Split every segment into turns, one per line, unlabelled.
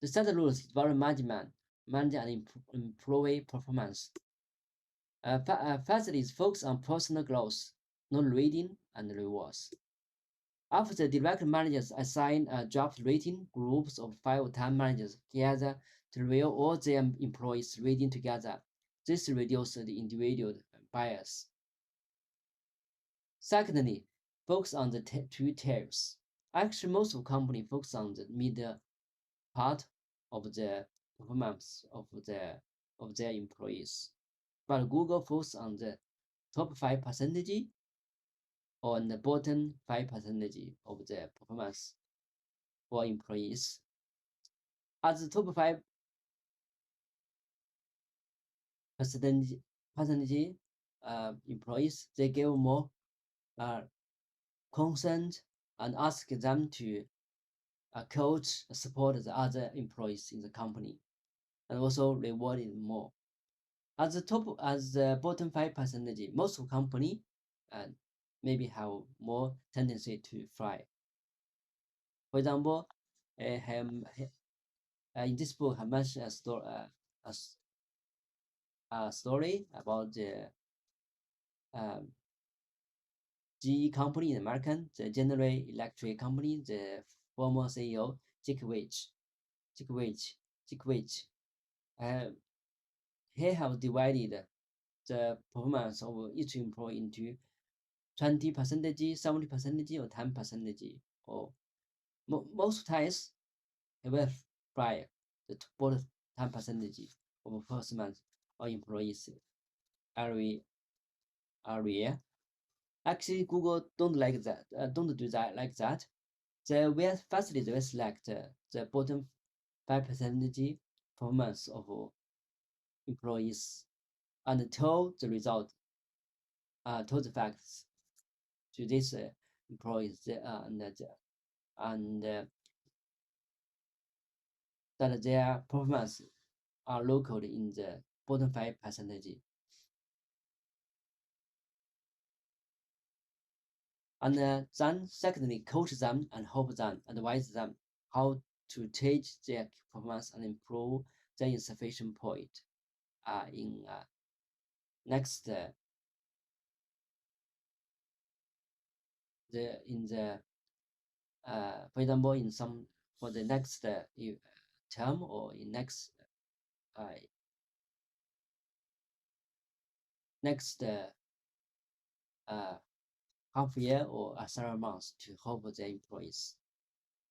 The third rule is about management and employee performance. Firstly, is focus on personal growth, not rating and rewards. After the direct managers assign job rating, groups of 5 or 10 managers together to review all their employees' rating together. This reduces the individual bias. Secondly, focus on the two tiers. Actually, most of companies focus on the middle part of the performance of their employees. But Google focuses on the top 5% or the bottom 5% of the performance for employees. As the top 5% employees, they give more consent and ask them to coach, support the other employees in the company, and also rewarded more. As the bottom 5%, most of company maybe have more tendency to fly. For example, in this book, I mentioned a story about the GE company in American, the General Electric company, the former CEO Dick Welch. He have divided the performance of each employee into 20%, 70%, or 10%. Or most times, he will fly the bottom 10% of performance of employees area. Actually, Google don't like that. Don't do that like that. They will firstly they will select the bottom 5% performance of employees and tell the result, tell the facts to these employees and that their performance are located in the bottom 5%. And then secondly, coach them and help them, advise them how to change their performance and improve their insufficient point. In next for example, in some for the next term or in next half year or several months to help their employees.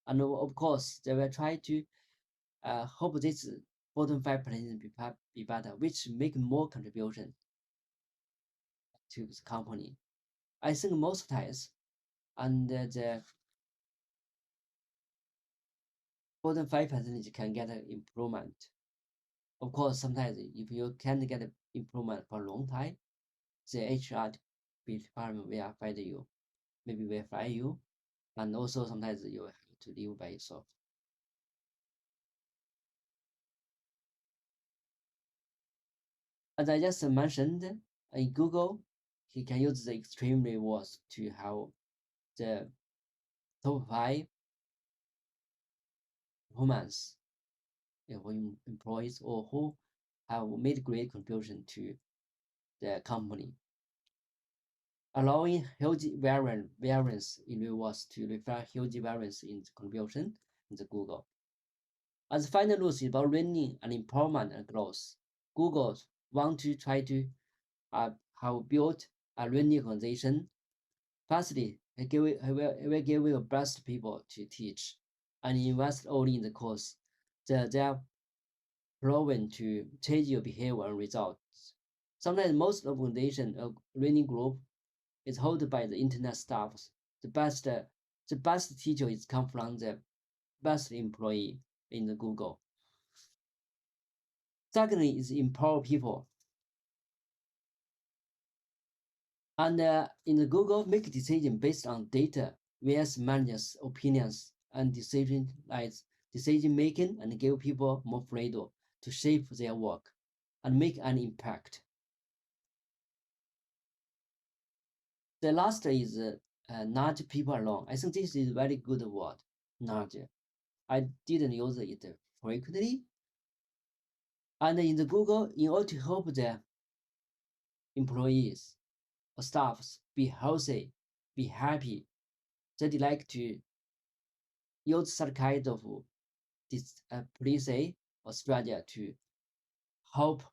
And of course, they will try to help this bottom 5% be better, which make more contribution to the company. I think most times, and the bottom 5% can get an improvement. Of course, sometimes if you can't get improvement for a long time, the HR department will fire you, maybe will fire you, and also sometimes you have to live by yourself. As I just mentioned, in Google, he can use the extreme rewards to have the top 5 performance employees or who have made great contribution to the company, allowing huge variance in rewards to reflect huge variance in contribution in the Google. As final rules is about learning and empowerment and growth. Google want to try to have built a learning organization. Firstly, it will give you best people to teach and invest only in the course. They are proven to change your behavior and results. Sometimes most organization or learning group is held by the internet staffs. The best teacher is come from the best employee in the Google. Secondly is empower people. And in the Google, make decision based on data, vs managers' opinions and decision making, and give people more freedom to shape their work and make an impact. The last is nudge people along. I think this is a very good word, nudge. I didn't use it frequently. And in the Google, in order to help the employees or staffs be healthy, be happy, they like to use such kind of this policy or strategy to help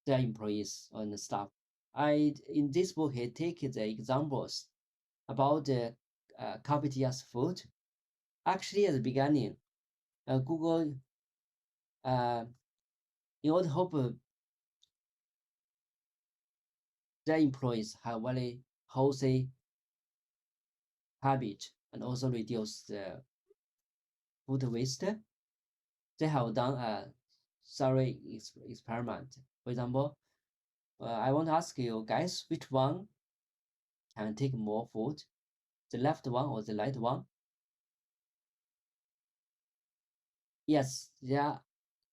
their employees and staff. In this book, he take the examples about the cafeteria's food. Actually, at the beginning, Google, in order to help their employees have very healthy habit and also reduce the food waste, they have done a survey experiment. For example, I want to ask you guys which one can take more food, the left one or the right one? Yes, they are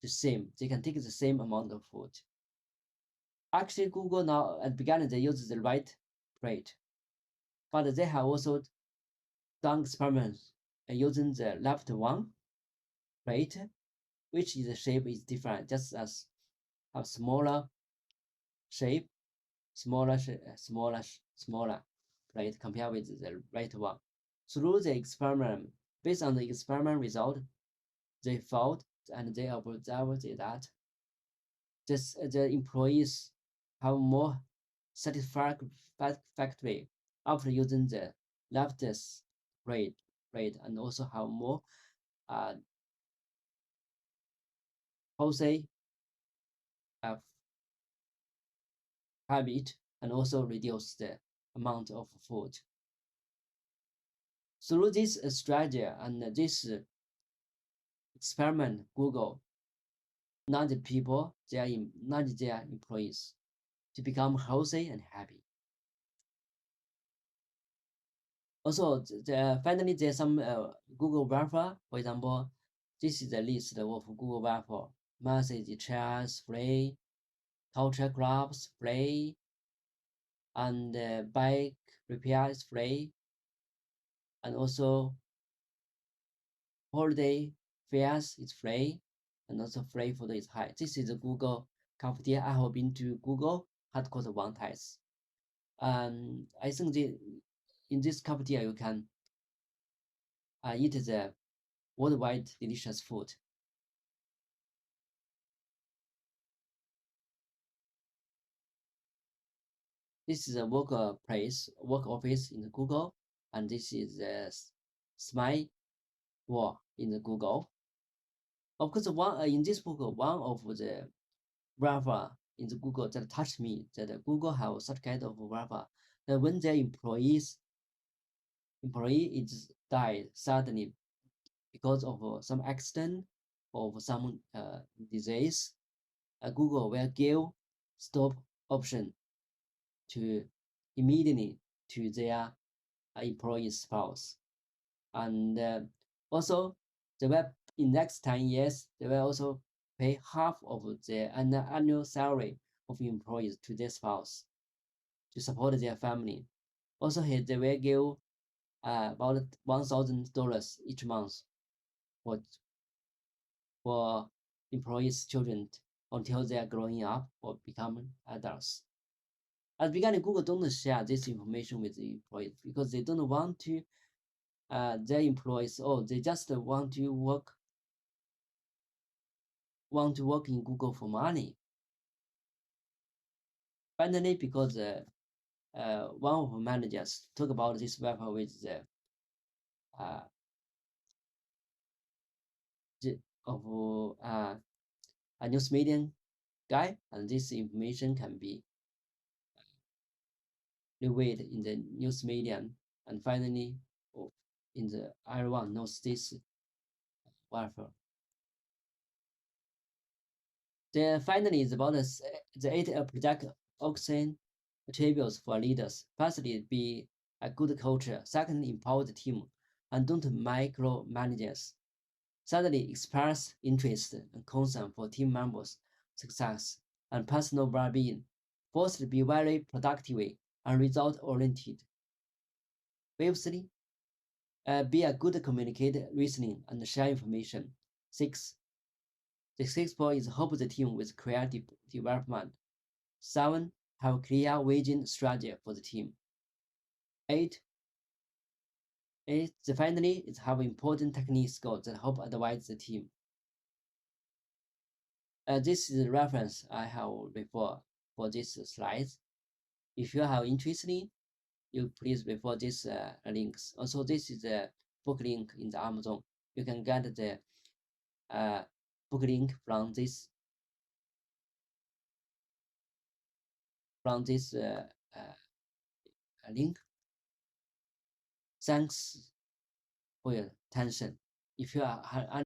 the same. They can take the same amount of food. Actually, Google now at the beginning they use the right plate, but they have also done experiments using the left one plate, which is the shape is different, just as a smaller shape, smaller plate compared with the right one. Through the experiment, based on the experiment result, they found and they observed that the employees have more satisfactory after using the leftist plate, and also have more uh, healthy uh, habit and also reduce the amount of food. Through this strategy and this experiment, Google nudge people, nudge their employees to become healthy and happy. Also, finally, there's some Google welfare. For example, this is the list of Google welfare. Massage chairs free, culture clubs free, and bike repair is free, and also holiday fares is free, and also free food is high. This is the Google cafeteria. I have been to Google headquarters one time. I think in this cafeteria you can eat the worldwide delicious food. This is a work work office in the Google, and this is the Smile Wall in the Google. Of course, one in this book, one of the Rafa in the Google that touched me that Google have such kind of Rafa that when their employee is died suddenly because of some accident or some disease, Google will give stop option to immediately to their employee's spouse, and also the will in next 10 years they will also pay half of the annual salary of employees to their spouse to support their family. Also, they will give about $1,000 each month for for employees' children until they are growing up or becoming adults. At the beginning, Google don't share this information with the employees because they don't want to their employees, or they just want to work in Google for money. Finally, because one of the managers talk about this website with uh, the of a news media guy, and this information can be revealed in the news media, and finally, in the everyone knows this website. The finally is about the 8 project oxygen attributes for leaders. Firstly, be a good culture. Secondly, empower the team and don't micromanage. Thirdly, express interest and concern for team members' success and personal well-being. Fourthly, be very productive and result-oriented. Fifthly, be a good communicator, listening and share information. 6. The sixth point is help the team with creative development. 7. Have clear vision strategy for the team. 8. Finally, is have important technique skills that help advise the team. This is the reference I have before for this slides. If you have interest in, you please refer this links. Also, this is the book link in the Amazon. You can get the book link from this link. Thanks for your attention. If you are